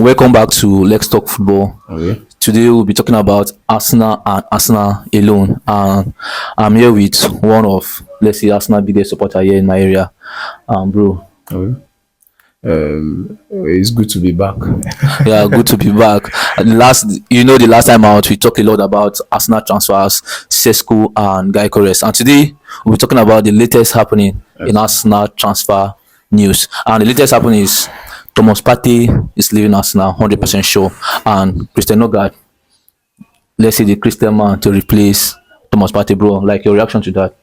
Welcome back to Let's Talk Football. Okay. Today we'll be talking about Arsenal and Arsenal alone. And I'm here with one of, let's say, Arsenal biggest supporter here in my area. Bro. Okay. It's good to be back. Yeah, good to be back. The last time out, we talked a lot about Arsenal transfers, Sesko and Guy Corres. And today we'll be talking about the latest happening in Arsenal transfer news. And the latest happening is Thomas Partey is leaving Arsenal, 100% sure, and Christian Norgaard, let's say the Christian man to replace Thomas Partey, bro. Like your reaction to that?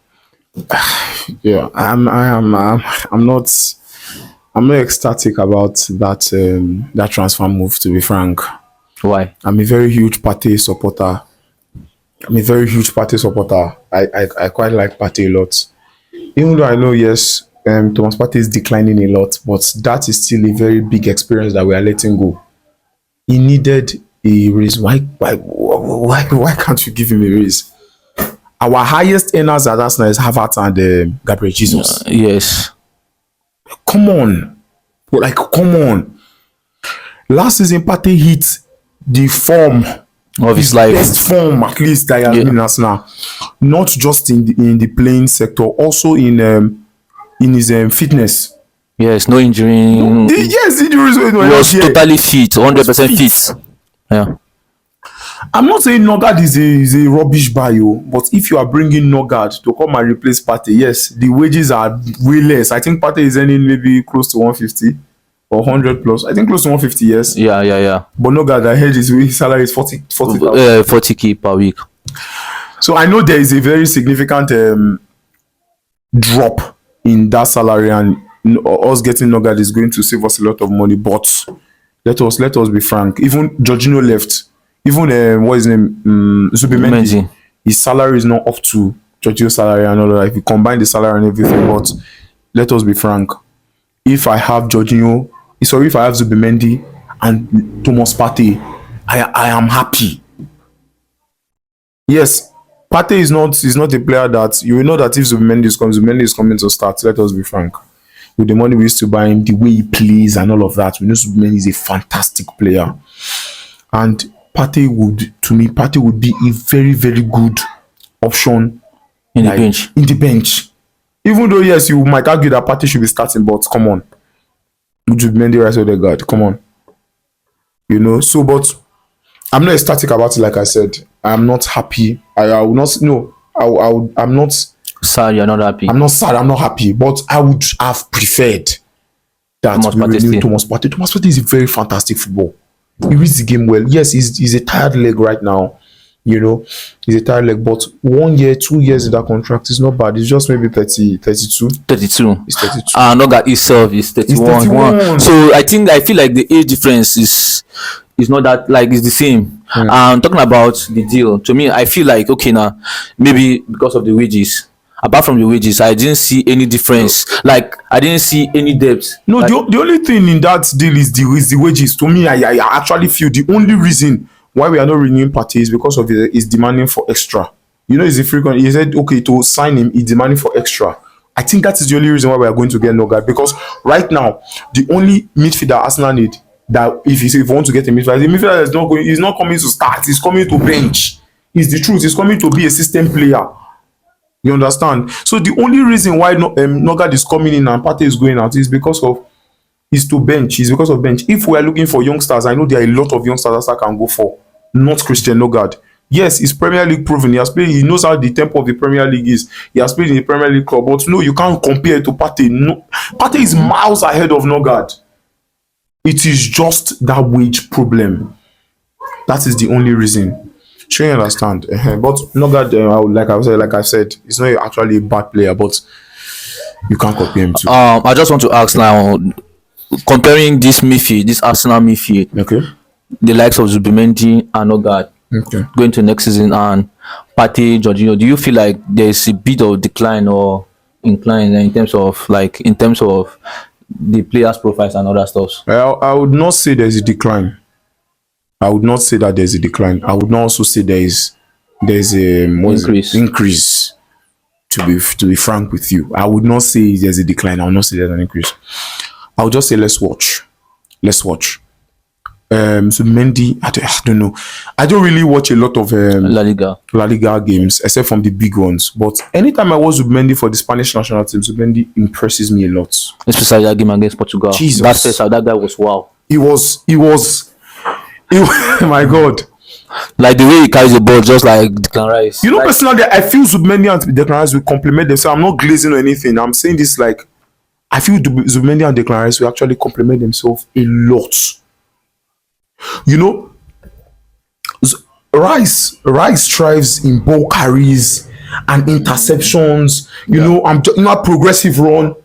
Yeah, I'm not ecstatic about that transfer move. To be frank, Why? I'm a very huge Partey supporter. I quite like Partey a lot, even though I know yes. Thomas Partey is declining a lot, but that is still a very big experience that we are letting go. He needed a raise. Why can't you give him a raise? Our highest earners at Arsenal is Havertz and Gabriel Jesus. Yes. Come on. Last season, Partey hit the form Of his life. best form at least that he has been in Arsenal. Not just in the playing sector, also in his fitness. Yes, no injury. Yes, injuries He was totally fit, 100% fit. Yeah. I'm not saying Norgaard is a rubbish buy, but if you are bringing Norgaard to come and replace Partey, yes, the wages are way less. I think Partey is earning maybe close to 150 or 100 plus. I think close to 150, yes. Yeah. But Norgaard, I heard his salary is 40,000. 40k per week. So I know there is a very significant drop in that salary, and us getting Norgaard is going to save us a lot of money. But let us be frank. Even Jorginho left. Even what is his name? Zubimendi. Mendy. His salary is not up to Jorginho's salary and all that. If you combine the salary and everything, but let us be frank. If I have Zubimendi and Thomas Partey, I am happy. Yes, Partey is not a player that you will know that if Zubimendi is coming to start. Let us be frank. With the money we used to buy him, the way he plays and all of that, we know Zubimendi is a fantastic player. And Partey would be a very, very good option In the bench. In the bench. Even though yes, you might argue that Partey should be starting, but come on. Zubimendi right the guard. Come on. So but I'm not ecstatic about it, like I said. I'm not happy. I'm not Sad, you're not happy. I'm not sad, I'm not happy. But I would have preferred that Thomas we Partey renew stay. Thomas Partey. Thomas Partey is a very fantastic football. He reads the game well. Yes, he's a tired leg right now. He's a tired leg, but 1 year, 2 years in that contract is not bad. It's just maybe 32. 32. He's 32. Norgaard itself is 31. 31. So I feel like the age difference is not that, like, it's the same. Talking about the deal, to me, I feel like okay now, maybe because of the wages. Apart from the wages, I didn't see any difference. Like I didn't see any depth. No, like, the only thing in that deal is the wages. To me, I actually feel the only reason why we are not renewing Partey is because of his demanding for extra. He's a frequent. He said okay to sign him. He's demanding for extra. I think that is the only reason why we are going to get Norgaard, because right now the only midfielder Arsenal need, that if you want to get a midfielder, the midfielder is not coming to start. He's coming to bench. It's the truth. He's coming to be a system player. You understand? So the only reason why Norgaard is coming in and Partey is going out is because of bench. It's because of bench. If we are looking for youngsters, I know there are a lot of youngsters that can go for, not Christian Norgaard. Yes, he's Premier League proven. He has played. He knows how the tempo of the Premier League is. He has played in the Premier League club. But no, you can't compare it to Partey. No, Partey is miles ahead of Norgaard. It is just that wage problem. That is the only reason. Sure, you understand. But Norgaard, like I said, he's not actually a bad player, but you can't compare him to. I just want to ask now, comparing this Arsenal midfield, Okay. the likes of Zubimendi and Norgaard, Okay. going to next season, and Partey, Jorginho, do you feel like there's a bit of decline or incline in terms of the players' profiles and other stuff? I would not say there's a decline. I would not say that there's a decline. I would not also say there's a increase. To be frank with you, I would not say there's a decline. I would not say there's an increase. I would just say let's watch. So Mendy, I don't know. I don't really watch a lot of La Liga. games except from the big ones. But anytime I was with Mendy for the Spanish national team, Mendy impresses me a lot. Especially that game against Portugal. Jesus. That first half, that guy was wow. He was my God. Like the way he carries the ball, just like Declan Rice. You know, like, personally, I feel Zubimendi and Declan Rice will complement themselves. I'm not glazing or anything. I'm saying this like I feel Zubimendi and Declan Rice will actually complement themselves a lot. You know, Rice thrives in ball carries and interceptions. You know, progressive run.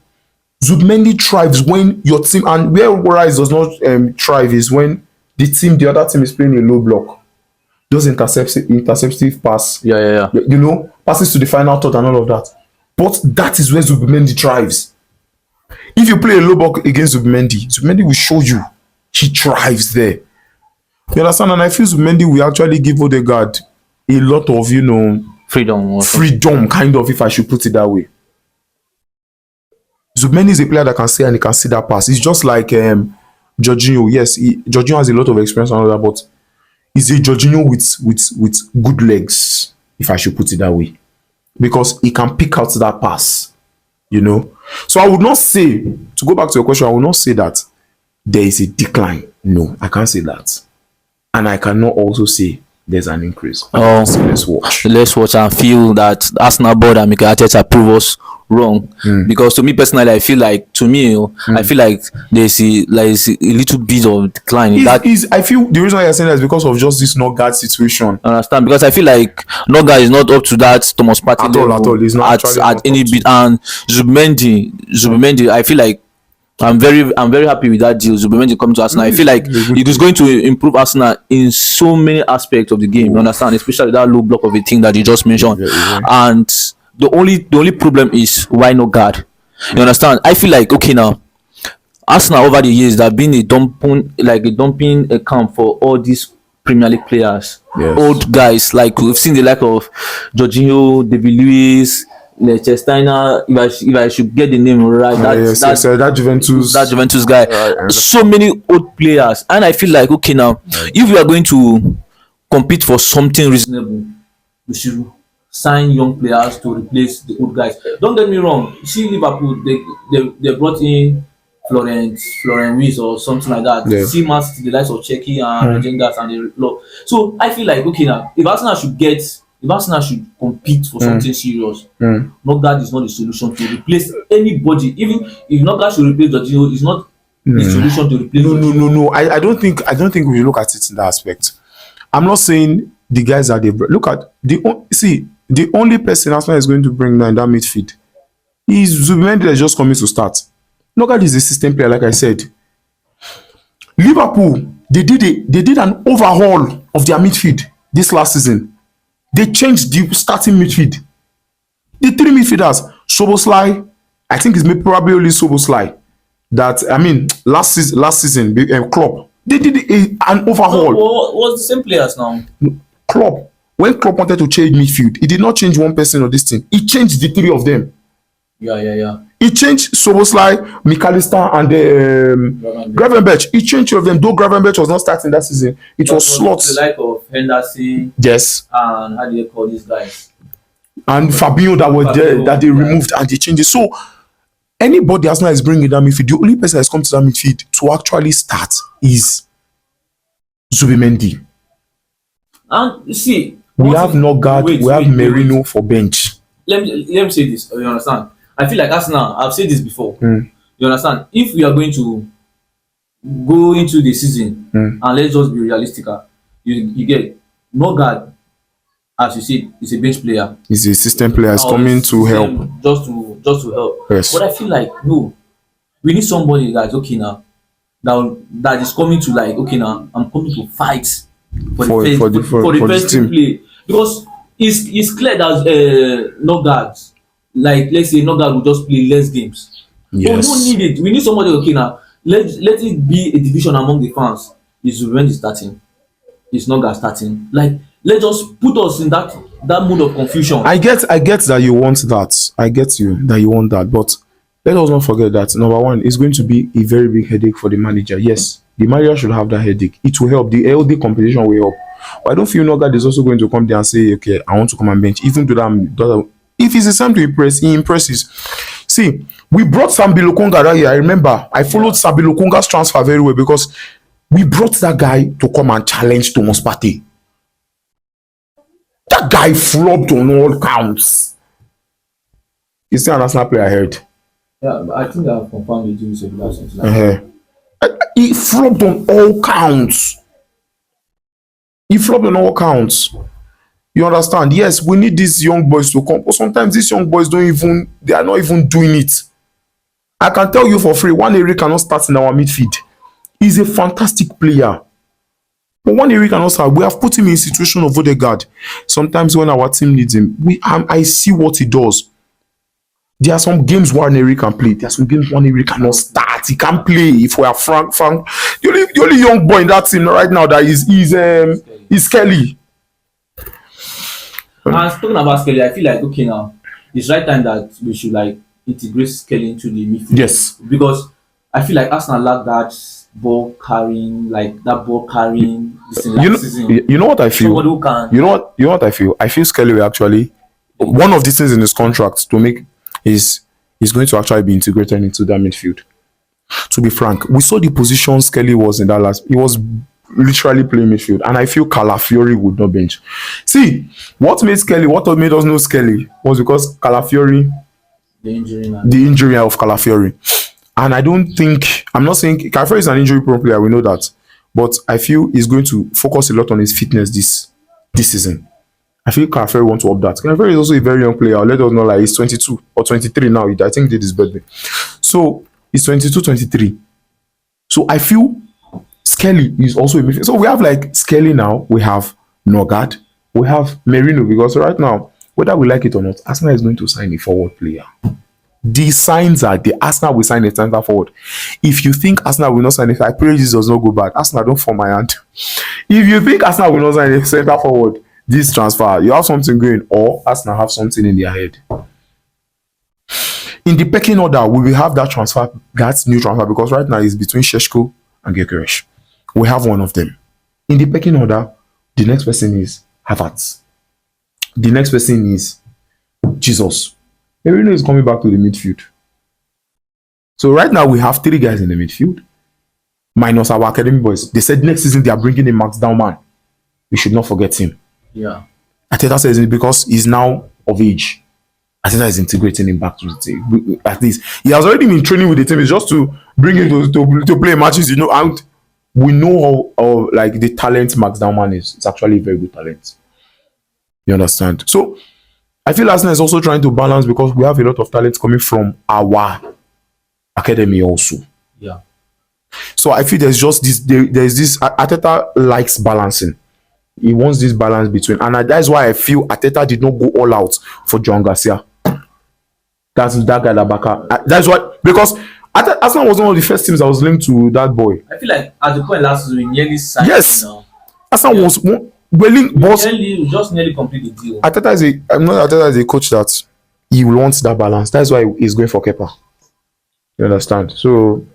Zubimendi thrives when your team, and where Rice does not thrive is when the other team is playing a low block. Those interceptive pass. Yeah. You know, passes to the final third and all of that. But that is where Zubimendi thrives. If you play a low block against Zubimendi will show you he thrives there. You understand? And I feel Zubimendi will actually give Odegaard a lot of, you know, freedom, kind of, if I should put it that way. Zubimendi is a player that can say and he can see that pass. It's just like Jorginho. Yes, Jorginho has a lot of experience and all that, but he's a Jorginho with good legs, if I should put it that way, because he can pick out that pass. You know, so I would not say, to go back to your question, I would not say that there is a decline. No, I can't say that, and I cannot also say there's an increase. Let's watch and feel that Arsenal board and Mikel Arteta prove us wrong. Because to me personally, I feel like I feel like there's a little bit of decline. I feel the reason why you're saying that is because of just this Norgaard situation. I understand, because I feel like Norgaard is not up to that Thomas Partey level at all. He's not at any bit. And Zubimendi, I feel like I'm very happy with that deal. Zubimendi coming to Arsenal. I feel like it is going to improve Arsenal in so many aspects of the game. You understand, especially that low block of a thing that you just mentioned. And the only problem is why no guard. You understand? I feel like okay now, Arsenal over the years there have been a dumping account for all these Premier League players, old guys, like we've seen the like of Jorginho, David Luiz, Leicester. If I should get the name right, that Juventus guy. So many old players, and I feel like okay now, if we are going to compete for something reasonable, we should sign young players to replace the old guys. Don't get me wrong. See Liverpool, they brought in Florent Wies or something like that. See Man City, the likes of Czechia and Regengas and the lot. So I feel like okay now, if Arsenal should compete for something serious, Norgaard is not the solution to replace anybody. Even if Norgaard should replace Jorginho, it's not the solution to replace. No. I don't think we look at it in that aspect. I'm not saying the guys are look at the only person Arsenal is going to bring now in that midfield is Zubimendi that's just coming to start. Norgaard is a system player, like I said. Liverpool, they did an overhaul of their midfield this last season. They changed the starting midfield. The three midfielders, Szoboszlai, I think it's probably only Szoboszlai last season, Klopp. They did an overhaul. Was the same players now? Klopp. When Klopp wanted to change midfield, he did not change one person or this thing. He changed the three of them. Yeah. He changed Szoboszlai, McAllister, and Gravenberch. He changed two of them. Though Gravenberch was not starting that season, it was slots. The like of Henderson. Yes. And how do you call these guys? And Fabinho that they removed and they changed it. So anybody Arsenal is bringing that midfield, the only person that's come to that midfield to actually start is Zubimendi. And you see, we have Norgaard, we have Merino for bench. Let me say this. You understand? I feel like Arsenal, I've said this before. You understand? If we are going to go into the season and let's just be realistic, you get Norgaard, as you said, is a bench player. He's a system player. He's coming to help. Just to help. Yes. But I feel like no, we need somebody that's okay now. That is coming to like okay now. I'm coming to fight for the first team play, because it's clear that Norgaard, like let's say Norgaard will just play less games. Yes. But we don't need it. We need somebody okay now. Let it be a division among the fans. Is Zubimendi starting? Is Norgaard starting? Like let's just put us in that mood of confusion. I get that you want that. I get you that you want that, but let us not forget that number one is going to be a very big headache for the manager. Yes, The manager should have that headache. It will help. The LD competition will help. But I don't feel Norgaard is also going to come there and say, okay, I want to come and bench. Even though if it's a time to impress, he impresses. See, we brought Sambi Lokonga that year. I remember I followed Sambi Lokonga's transfer very well because we brought that guy to come and challenge Thomas Partey. That guy flopped on all counts. He's still an Arsenal player, I heard. Yeah, but I think I've confirmed with you something like He flopped on all counts. He flopped on all counts. You understand? Yes, we need these young boys to come, but sometimes these young boys they are not even doing it. I can tell you for free, one Eric cannot start in our midfield. He's a fantastic player. But one Eric cannot start. We have put him in a situation of Odegaard. Sometimes when our team needs him, I see what he does. There are some games one Eric can play. There are some games one Eric cannot start. He can't play. If we are frank, the only young boy in that team right now that is Kelly. And talking about Skelly, I feel like okay now, it's right time that we should like integrate Skelly into the midfield. Yes. Because I feel like Arsenal lack that ball carrying this last season. You know what I feel? Somebody who can, You know what I feel? I feel Skelly will actually one of these things in his contract to make is going to actually be integrated into that midfield. To be frank, we saw the position Skelly was in that last. He was literally playing midfield, and I feel Calafiori would not bench. See, what made us know Skelly was because Calafiori, the injury of Calafiori. And I'm not saying Calafiori is an injury prone player, we know that, but I feel he's going to focus a lot on his fitness this season. I feel Calafiori wants to up that. Calafiori is also a very young player. I'll let us know, like he's 22 or 23 now. I think he did his birthday. So he's 22, 23. So I feel Skelly is also a midfield. So we have like Skelly now, we have Norgaard, we have Merino, because right now, whether we like it or not, Arsenal is going to sign a forward player. The signs are the Arsenal will sign a center forward. If you think Arsenal will not sign it, I pray this does not go bad. Arsenal, don't fall my hand. If you think Arsenal will not sign a center forward, this transfer, you have something going, or Arsenal have something in their head. In the pecking order, we will have that new transfer, because right now it's between Šeško and Gyökeres. We have one of them. In the pecking order, the next person is Havertz. The next person is Jesus. Merino is coming back to the midfield. So right now we have 3 guys in the midfield, minus our academy boys. They said next season they are bringing in Max Daumann. We should not forget him. Yeah. Arteta says it because he's now of age. Arteta is integrating him back to the team. At least he has already been training with the team. It's just to bring him to play matches, and we know how like the talent Max Daumann is. It's actually a very good talent. You understand? So I feel Arsenal is also trying to balance, because we have a lot of talent coming from our academy also. Yeah. So I feel there's just this. There's this. Arteta likes balancing. He wants this balance between, and that's why I feel Arteta did not go all out for John Garcia. That's that guy Labaka. That's why, because Arsenal was one of the first teams that was linked to that boy. I feel like at the point last season we nearly signed. Yes. Arsenal was willing, boss. We just nearly complete the deal. Arteta is a coach that he wants that balance. That's why he's going for Kepa. You understand? So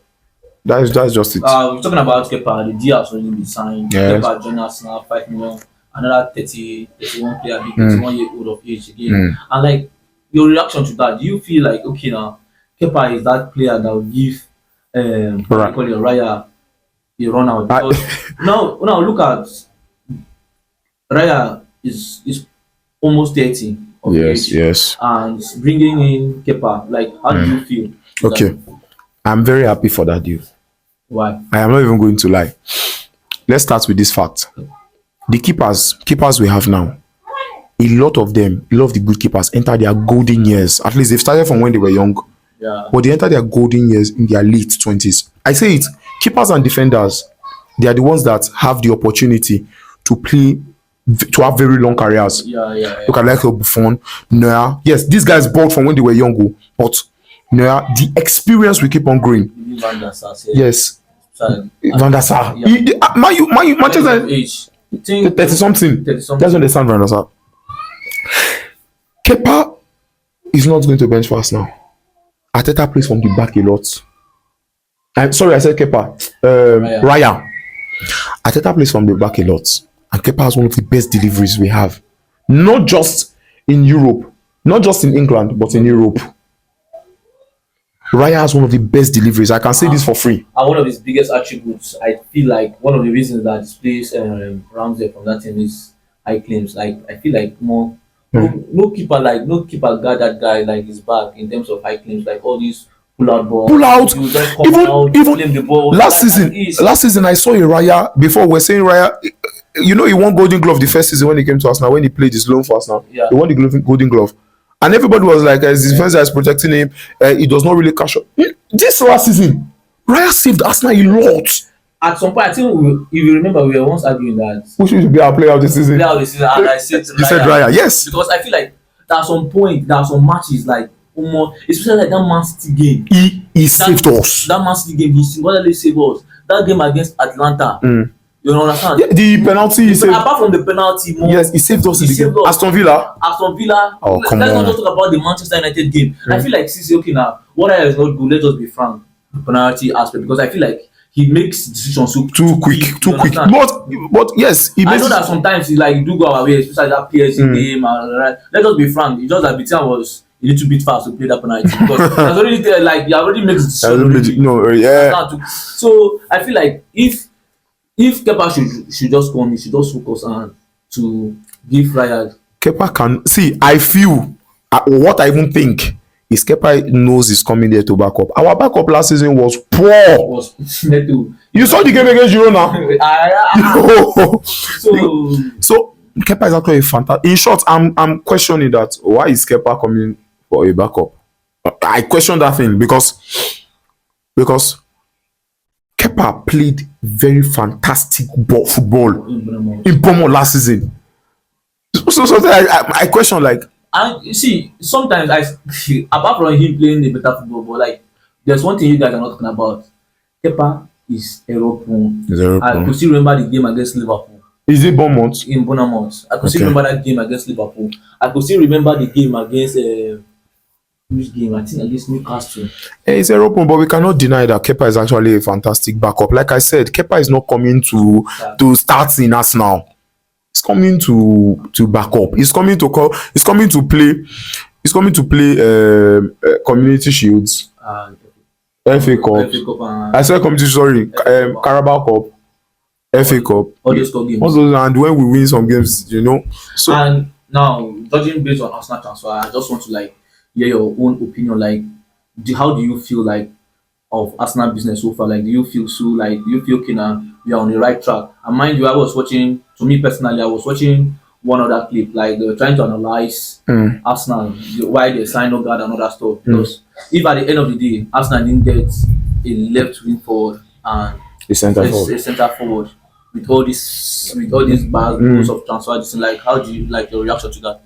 that's just it. We're talking about Kepa. The deal has already been signed. Yes. Kepa joined Arsenal, 5 million. Another 31 player, 31-year-old of age again. And like your reaction to that, do you feel like okay now, Kepa is that player that will give Raya a run out? Because now look at Raya is almost 30 of age. Yes. And bringing in Kepa, like how do you feel? Okay. I'm very happy for that deal. Why? I am not even going to lie. Let's start with this fact. The keepers we have now, a lot of the good keepers enter their golden years. At least they've started from when they were young. Yeah. But they enter their golden years in their late 20s. I say it, keepers and defenders, they are the ones that have the opportunity to play, to have very long careers. Yeah. Look at like Buffon, Neuer. Yes, these guys bought from when they were young, but Neuer, the experience will keep on growing. Yes. Van der Sar. Manchester age. 30 something. That's when they stand Van der Sar. Kepa is not going to bench fast now. Arteta plays from the back a lot. I'm sorry, I said Kepa. Raya. Ateta plays from the back a lot, and Kepa has one of the best deliveries we have, not just in Europe, not just in England, but in Europe. Raya has one of the best deliveries. I can say this for free. And one of his biggest attributes, I feel like one of the reasons that displays Ramsey from that team is high claims. Like I feel like more no keeper got that guy like his back in terms of high claims. Like all these pull out balls, Pull out. he will just come out, Even claim the ball. last Like, season, and ease. last season I saw a Raya. Before we're saying Raya, you know, he won Golden Glove the first season when he came to Arsenal, when he played his loan for Arsenal. Yeah. He won the Golden Glove. And everybody was like, as his defense is protecting him, he does not really cash out. This last season, Raya saved Arsenal a lot. At some point, I think if you remember, we were once arguing that Who should be our player of the season? player of the season, and I said You said Raya, yes. because I feel like at some point there are some matches like especially like that Man City game. He saved us. That Man City game, he singularly saved us. That game against Atlanta, you understand? Yeah, the penalty he saved. Apart from the penalty, Yes, he saved us in the game. Aston Villa. Aston Villa. Oh, come Let's on. not just talk about the Manchester United game. I feel like Sisi, okay now, what I is not good. Let us be frank, the penalty aspect, because I feel like he makes decisions so Too quick. you understand? But yes, he I makes know that sometimes he like do go our way, especially that PSG game. Let us be frank. It's just that Bitan was a little bit fast to play that penalty because there's already like he already makes decisions. So I feel like if Kepa should just come, he should just focus on to give Raya. Kepa can see. I feel what I even think is Kepa knows he's coming there to back up. Our backup last season was poor. Was Neto. You saw the game against Girona. So Kepa is actually a fantastic. In short, I'm questioning that. Why is Kepa coming for a backup? I question that thing because Kepa played very fantastic football in Bournemouth last season. So I question like. And you see, sometimes apart from him playing a better football, but like there's one thing you guys are not talking about. Kepa is error prone. I could still remember the game against Liverpool. Is it Bournemouth? In Bournemouth. I could still remember that game against Liverpool. I could still remember the game against which game? I think against Newcastle. It's error prone, but we cannot deny that Kepa is actually a fantastic backup. Like I said, Kepa is not coming to start in Arsenal. He's coming to back up. He's coming to play Community Shields, FA Cup. I said Community, sorry, Carabao Cup, FA Cup. All those games. And when we win some games, you know. So and now, judging based on Arsenal transfer, I just want to like hear your own opinion. Like, how do you feel like of Arsenal business so far? Like, do you feel okay now? We are on the right track. And mind you, I was watching. To me personally, I was watching one other clip. Like they were trying to analyze Arsenal, why they signed Norgaard and other stuff. Because if at the end of the day, Arsenal didn't get a left wing forward and a centre forward with all these bad rules of transfer, like how do you like your reaction to that?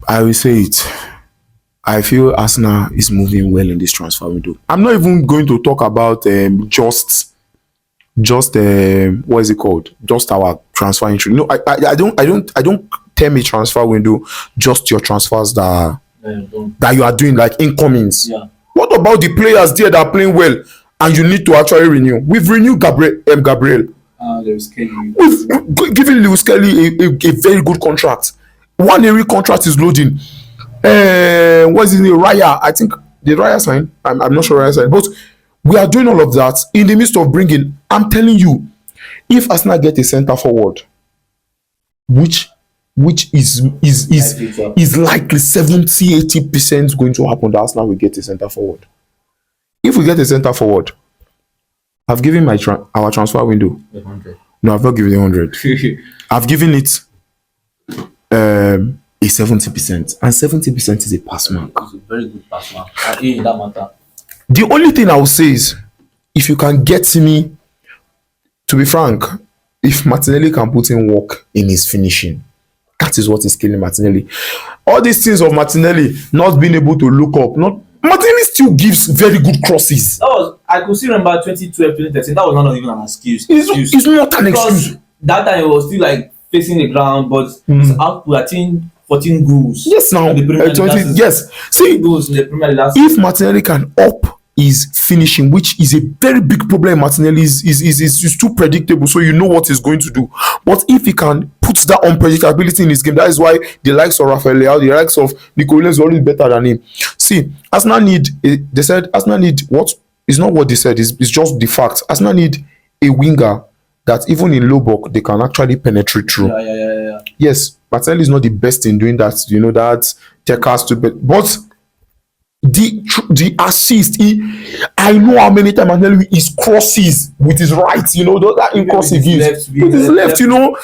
I will say it. I feel Arsenal is moving well in this transfer window. I'm not even going to talk about just what is it called? Just our transfer entry. No, I don't term a transfer window just your transfers that you are doing, like incomings. Yeah. What about the players there that are playing well and you need to actually renew? We've renewed Gabriel. Lewis Kelly. We've given Lewis Kelly a very good contract. One year contract is loading. What's his name? Raya. I think did Raya sign? I'm not sure Raya signed, but we are doing all of that in the midst of bringing. I'm telling you, if Arsenal get a centre forward, which is likely 70-80% going to happen, that Arsenal will get a centre forward. If we get a centre forward, I've given our transfer window 100. No, I've not given it 100. I've given it a 70%, and 70% is a pass mark. It's a very good pass mark. In that matter. The only thing I will say is, if you can get me, to be frank, if Martinelli can put in work in his finishing, that is what is killing Martinelli. All these things of Martinelli not being able to look up, Martinelli still gives very good crosses. I could still remember 2012, 2013. That was not even an excuse. It's not an excuse. That time it was still like facing the ground, but his output, I think 14 goals. Yes, now 20. Yes, see, goals in the Premier League. If Martinelli can up is finishing, which is a very big problem. Martinelli is too predictable, so you know what he's going to do. But if he can put that unpredictability in his game, that is why the likes of Rafael Leao, the likes of Nico Williams is always better than him. See, Arsenal need, they said Arsenal need what? It's not what they said, it's just the fact. Arsenal need a winger that even in low block, they can actually penetrate through. Yeah. Yes, Martinelli is not the best in doing that. You know that Tekka's to but the assist, I know how many times Martinelli is crosses with his right, you know, that in cross he gives with his left, you know.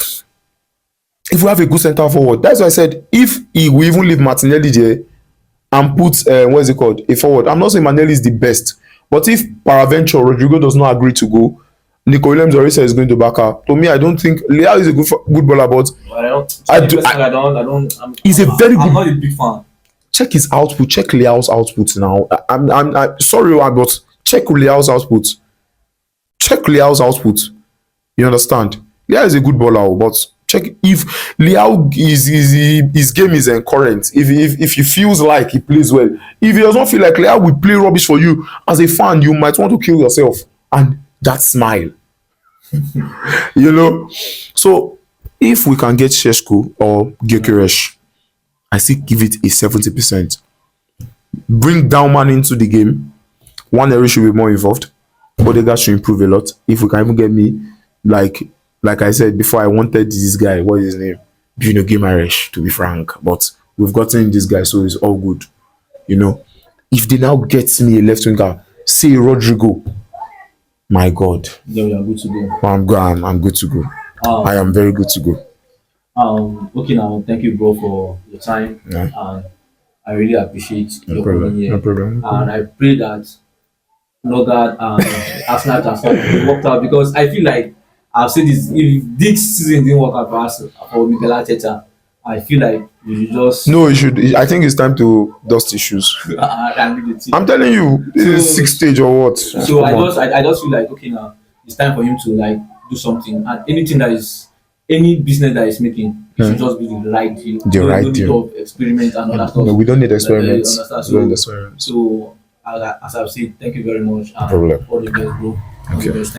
If we have a good centre forward, that's why I said if we even leave Martinelli there and put what is it called, a forward. I'm not saying Martinelli is the best, but if Paraventure Rodrigo does not agree to go, Nico Williams already said he's going to back up. To me, I don't think Leao is a good baller, but he's a very good. I'm not a big fan. Check his output. Check Leao's output now. I'm sorry, but check Leao's output. Check Leao's output. You understand? Leao is a good baller, but check if Leao his game is current. If he feels like he plays well, if he does not feel like Leao will play rubbish for you as a fan, you might want to kill yourself. And that smile, you know. So if we can get Sheshko or Gyökeres, I still give it a 70%. Bring Dauman into the game. One area should be more involved. Odegaard should improve a lot. If we can even get me, like I said before, I wanted this guy. What is his name? Bruno Guimaraes, to be frank. But we've gotten this guy, so it's all good. You know. If they now get me a left winger, say Rodrigo, my God. Then we are good to go. I'm good to go. I am very good to go. Okay, now thank you, bro, for your time. Yeah. And I really appreciate your problem, coming here. no problem. And I pray that Norgaard and Arsenal transfer worked out, because I feel like I've said this, if this season didn't work out for us, for Mikel Arteta, I feel like you should just No, you should. I think it's time to dust issues. I'm telling you, this is 6th stage or what? So I just feel like, okay, now it's time for him to like do something, and anything that is any business that is making, it should just be the right deal. The right no deal. need of experiment and all that stuff. No, we don't need experiments. So, We don't need experiments. so as I've said, thank you very much. No problem. All the best, bro. All the Okay. best.